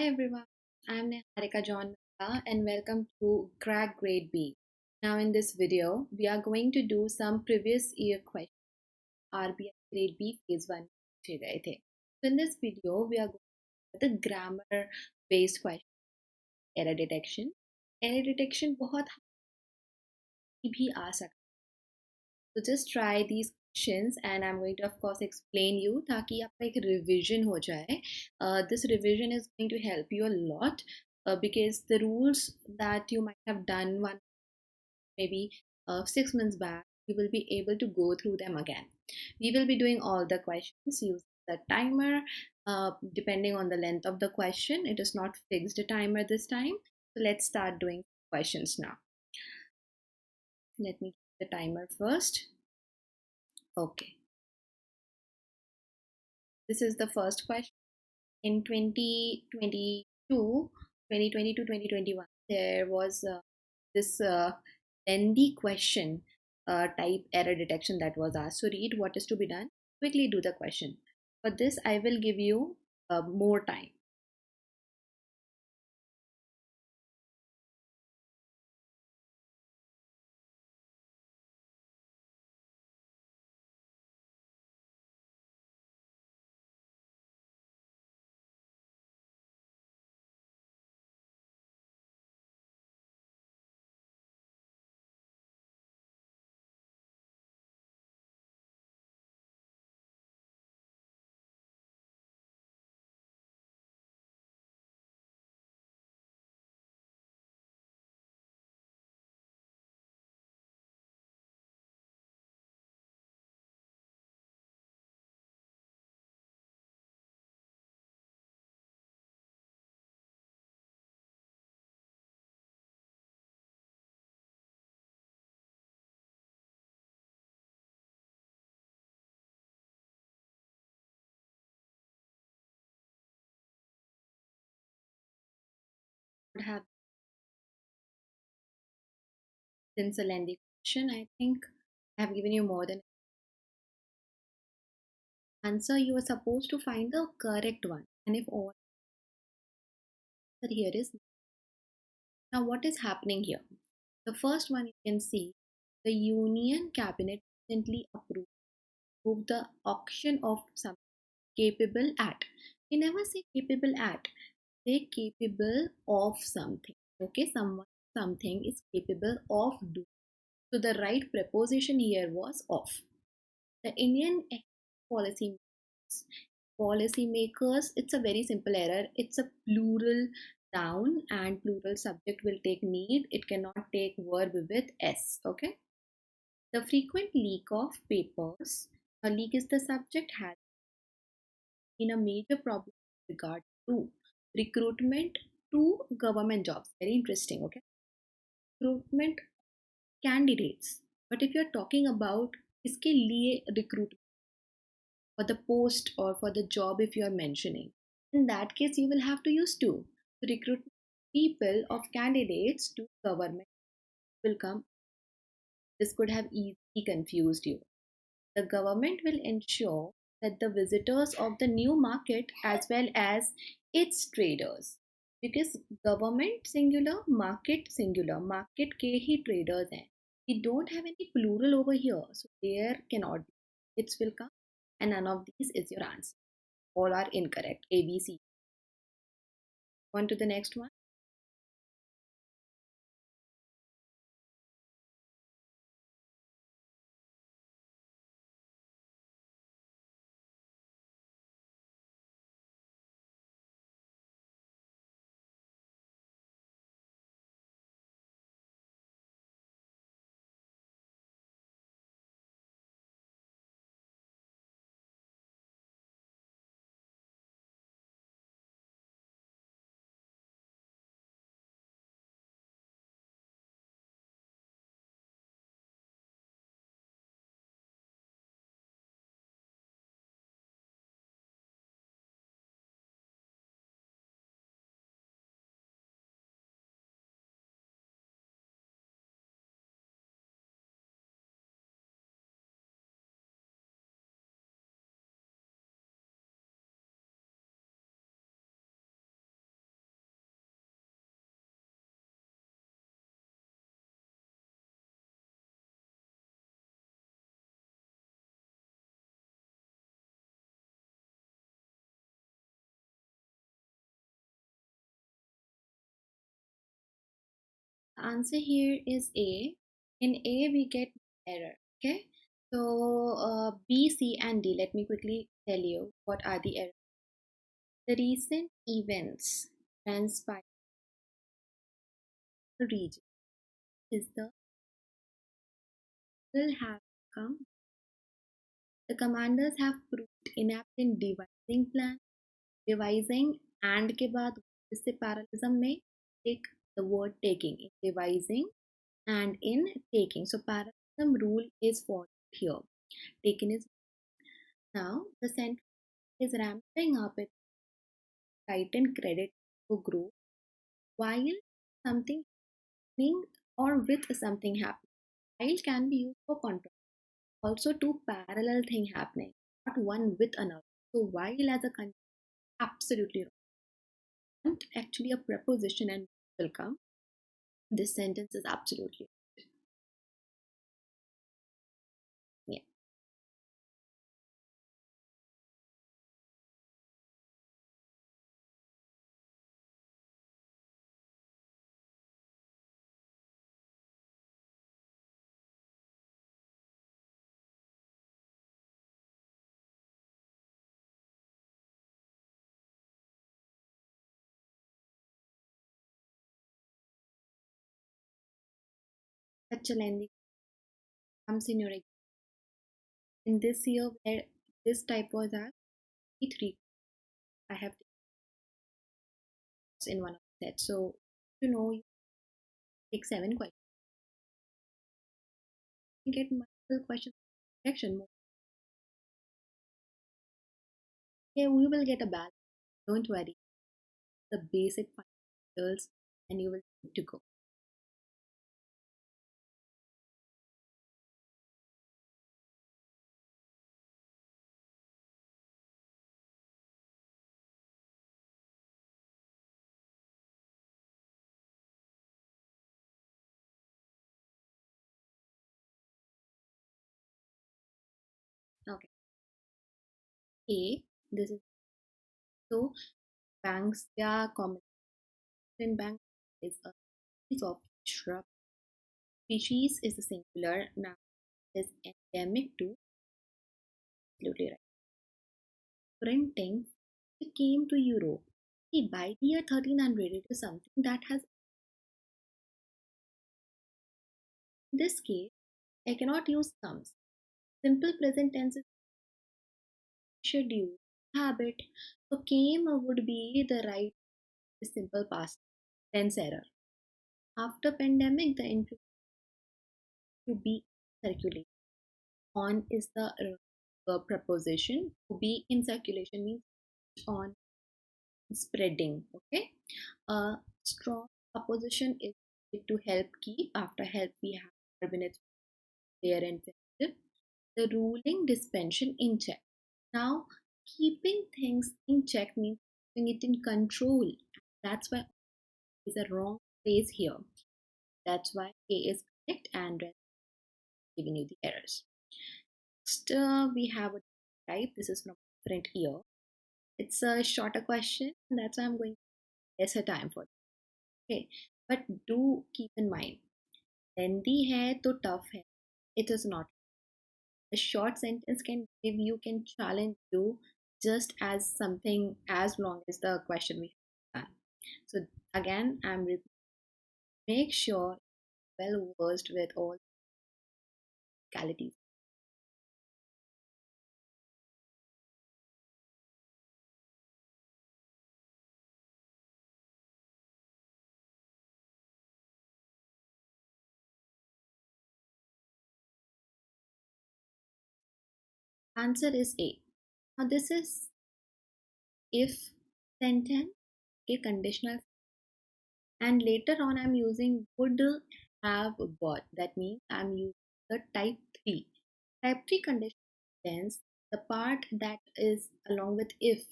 everyone, I'm Niharika John Mehta and welcome to Crack Grade B. Now in this video, we are going to do some previous year questions. RBI Grade B Phase 1 पूछे गए थे. So in this video, we are going to the grammar based question. Error detection. Error detection बहुत भी आ सकता है. So just try these questions and I'm going to of course explain you ताकि आपका एक revision हो जाए. This revision is going to help you a lot because the rules that you might have done maybe 6 months back, you will be able to go through them again. We will be doing all the questions using the timer depending on the length of the question. It is not fixed timer this time. So let's start doing questions now. Let me get the timer first. Okay. This is the first question. In 2020 to 2021, there was this lengthy question type error detection that was asked. So read what is to be done. Quickly do the question. For this, I will give you more time. Would have since a lengthy question, I think I have given you more than answer. You are supposed to find the correct one, and if all that here is now what is happening here. The first one you can see the Union Cabinet recently approved the auction of some capable at. We never say capable at, say capable of something. Okay, something is capable of doing. So the right preposition here was of. The Indian policymakers, it's a very simple error. It's a plural noun and plural subject will take need. It cannot take verb with s. Okay. The frequent leak of papers. A leak is the subject, has been a major problem with regard to recruitment to government jobs. Very interesting. Okay. Recruitment candidates. But if you're talking about इसके लिए recruitment for the post or for the job, if you are mentioning, in that case you will have to use to recruit people of candidates to government will come. This could have easily confused you. The government will ensure that the visitors of the new market as well as its traders, because government singular, market के ही traders हैं. We don't have any plural over here, so there cannot be. It will come, and none of these is your answer. All are incorrect. A, B, C. On to the next one. answer here is A. In A, we get error. Okay. So B, C, and D. Let me quickly tell you what are the errors. The recent events transpired in the region is the will have come. The commanders have proved inept in devising and के बाद इससे parallelism में take the word taking in devising and in taking. So parallelism rule is followed here. Taken is now the central is ramping up its tightened credit to grow while something happening or with something happening. While can be used for control. Also two parallel things happening, not one with another. So while as a conjunction, absolutely wrong. Not actually a preposition and will come. This sentence is absolutely yeah. Such a lengthy comes in your exam. In this year where this type was asked, three I have in one of the sets. So you take 7 questions. You get multiple questions section. Okay, we will get a balance. Don't worry. The basic fundamentals and you will need to go. Okay. A. This is so banks, their common in bank is a species of shrub. Species is the singular. Now it is endemic to absolutely right. Printing it came to Europe. See, by the year 1300, it is something that has in this case I cannot use sums. Simple present tense is schedule, habit. So came would be the right simple past tense error. After pandemic, the influence to be circulation. On is the preposition. To be in circulation means on spreading. Okay. A strong opposition is to help keep. After help, we have verb in its there and the ruling dispension in check. Now, keeping things in check means keeping it in control. That's why is a wrong phrase here. That's why A is correct and giving you the errors. Next, we have a type. This is from different year. It's a shorter question, and that's why I'm going to lesser time for it. Okay, but do keep in mind, lengthy hai to tough hai. It is not. A short sentence can challenge you just as something as long as the question we have done. So again, make sure well versed with all qualities. Answer is A. Now this is if sentence, a conditional, and later on I'm using would have got. That means I'm using the type 3. Type 3 conditional tense, the part that is along with if,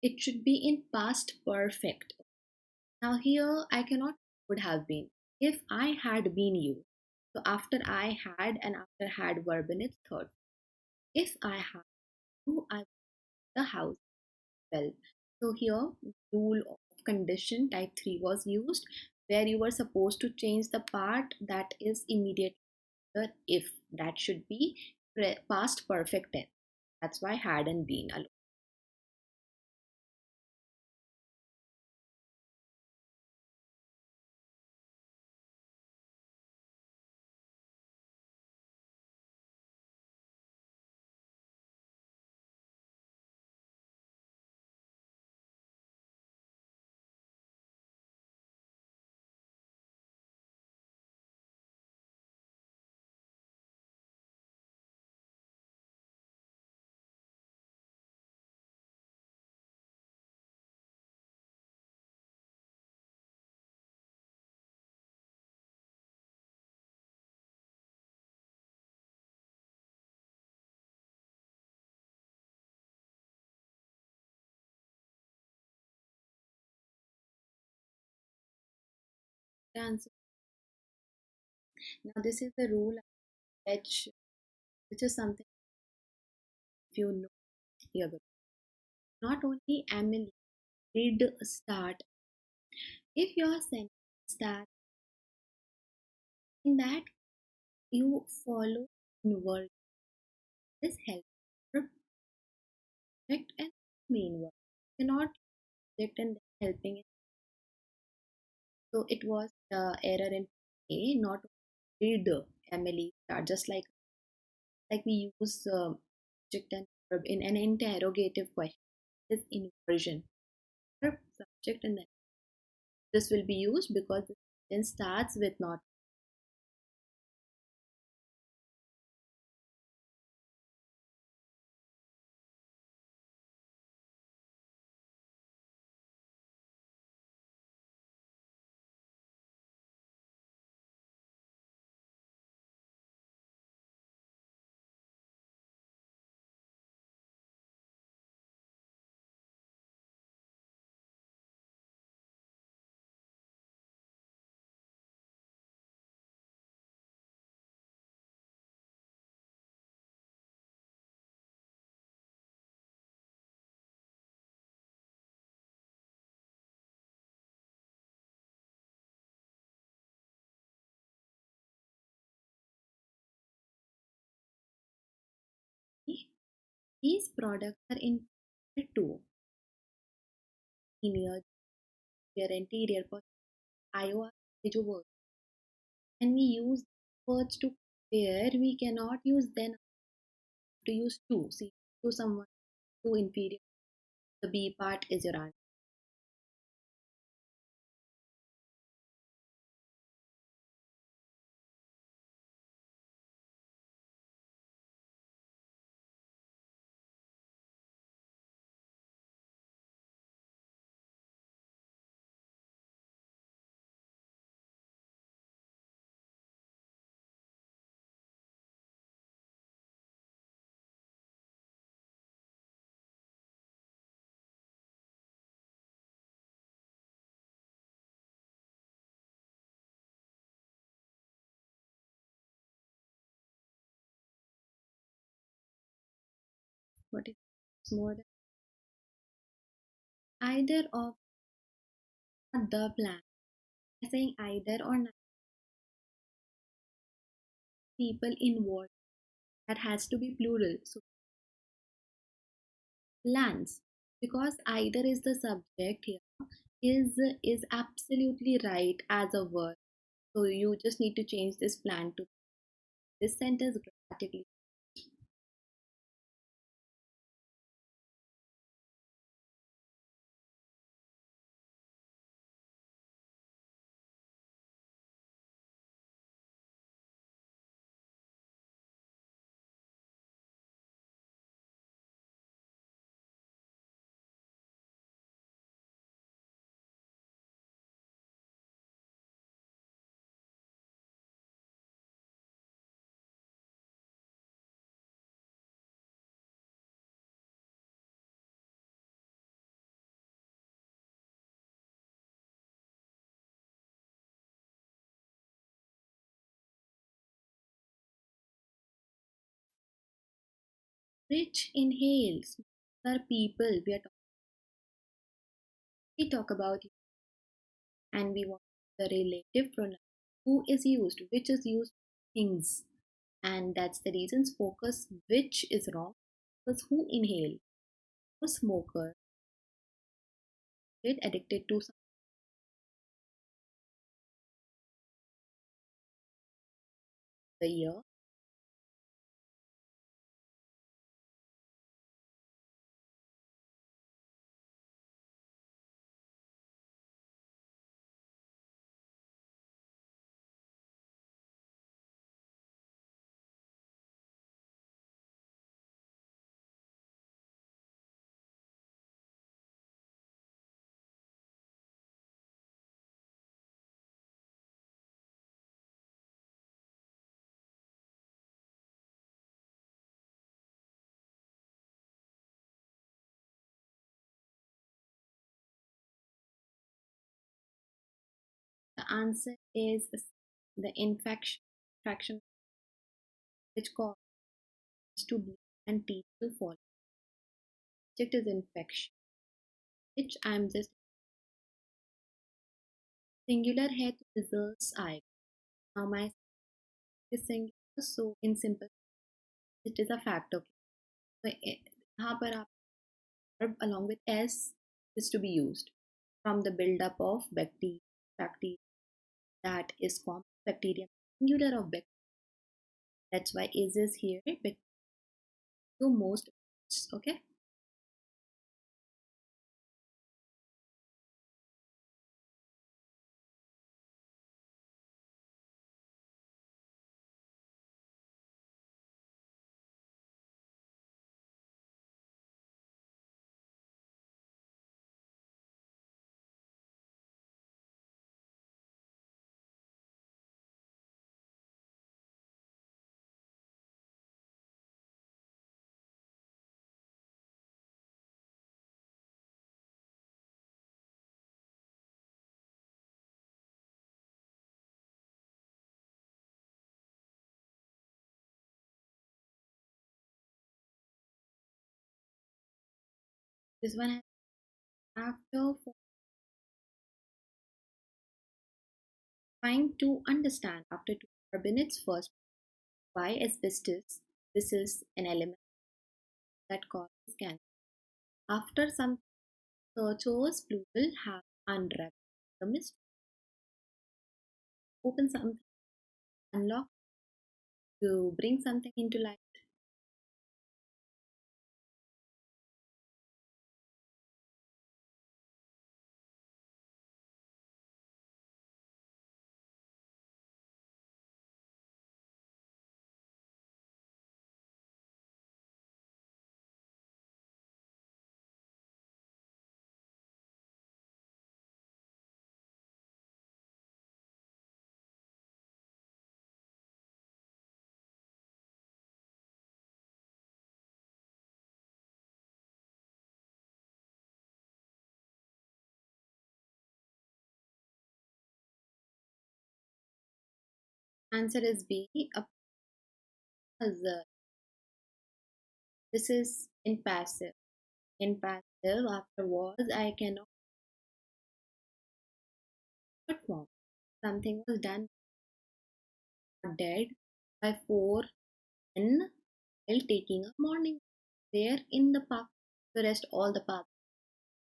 it should be in past perfect. Now here I cannot would have been. If I had been you. So after I had and after had verb in its third. If I had you, I would the house well. So here rule of condition type 3 was used. where you were supposed to change the part that is immediate if. That should be past perfect tense. That's why had and been alone. The answer. Now this is the rule which is something if you know here. Not only Emily did start, if your sentence starts in that you follow inward, this helps subject and main word. You cannot subject and helping it. So it was error in A, not did Emily start, just like we use subject and verb in an interrogative question. This inversion, verb, subject, and then this will be used because the sentence starts with not. These products are intended to linear, guarantee, interior, IOR के जो words. When we use words to compare, we cannot use then to use to. See, to someone, to inferior. The B part is your answer. What is more than either of the plan? I'm saying either or not. People involved. That has to be plural. So plans, because either is the subject here is absolutely right as a verb. So you just need to change this plan to this sentence grammatically. Rich inhales. Are people we talk about and we want the relative pronoun. Who is used? Which is used? Things. And that's the reason focus which is wrong. Because who inhale? A smoker get addicted to the year. The answer is the infection fraction which causes to bleed and teeth to fall. Subject is infection, which I'm just singular है तो results आएगा. Now my is singular, so in simple it is a fact. Okay, so यहाँ पर आप verb along with s is to be used from the build-up of bacteria that is formed bacteria singular of bacteria. That's why is here. But to most, okay. This one has after trying to understand after 2 minutes first why asbestos. This is an element that causes cancer. After some searchers plural have unwrapped the mystery, open something, unlock to bring something into light. Answer is B. A puzzle. This is in passive. In passive, afterwards, I cannot perform. Something was done dead by 4 n while taking a morning. There in the park, the rest all the park.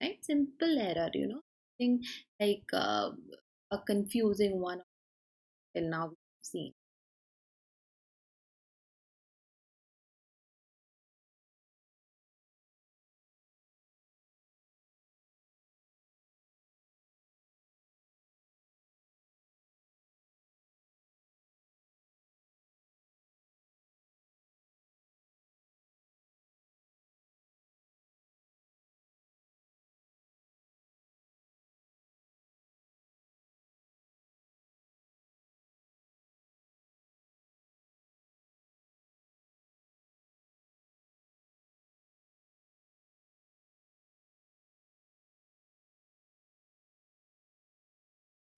Right? Simple error, Thing like a confusing one till now we've seen.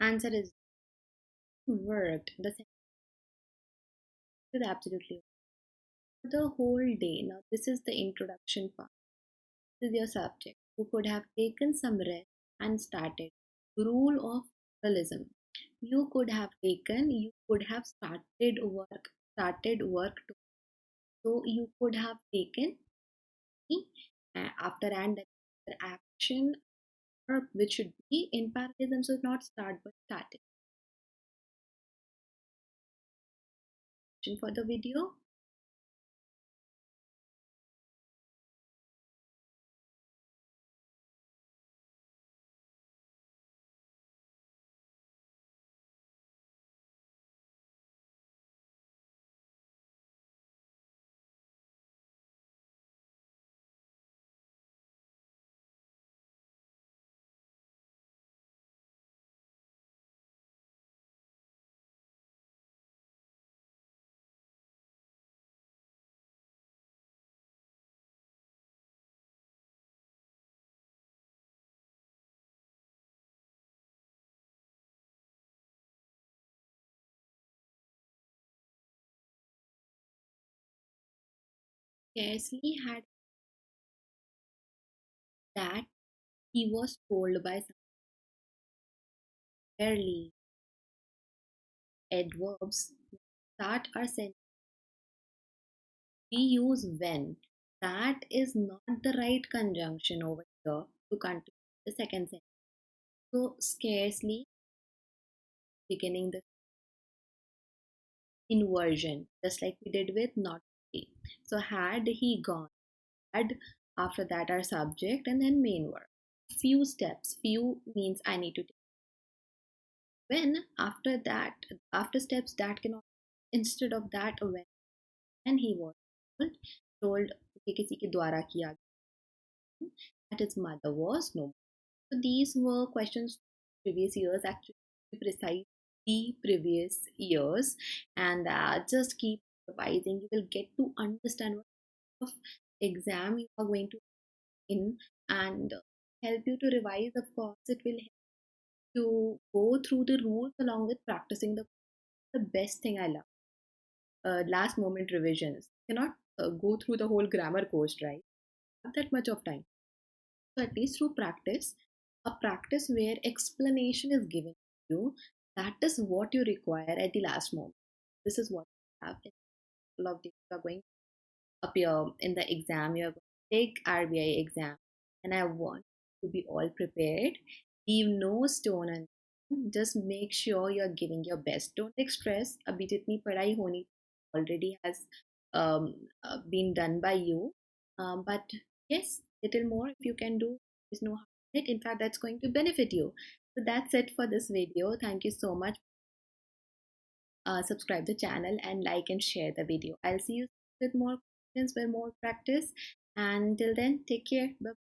Answer is worked. The sentence is absolutely the whole day. Now this is the introduction part. This is your subject who could have taken some rest and started rule of realism. you could have taken, you could have started work to, so you could have taken after and the action, or which should be in parallelism, so not start but started. For the video. Scarcely had that he was told by some early adverbs that are sent. We use when. That is not the right conjunction over here to continue the second sentence. So scarcely beginning the inversion, just like we did with not to be. So had he gone, had after that our subject and then main verb. Few steps. Few means I need to take. When after that, after steps that cannot, instead of that when he was told कि किसी के द्वारा किया that his mother was no. So these were questions previous years, actually precise the previous years, and just keep revising. You will get to understand what of exam you are going to in, and help you to revise. Of course, it will help to go through the rules along with practicing the best thing I love. Last moment revisions. You cannot go through the whole grammar course, right? Not that much of time. So at least through practice, a practice where explanation is given to you, that is what you require at the last moment. This is what you have. A lot of you are going to appear in the exam. You are going to take RBI exam, and I want to be all prepared. Leave no stone unturned. Just make sure you are giving your best. Don't take stress. अभी जितनी पढ़ाई होनी already has been done by you. But yes, little more if you can do. There's no harm in it. In fact, that's going to benefit you. So that's it for this video. Thank you so much. Subscribe the channel and like and share the video. I'll see you with more questions, with more practice. And till then, take care. Bye.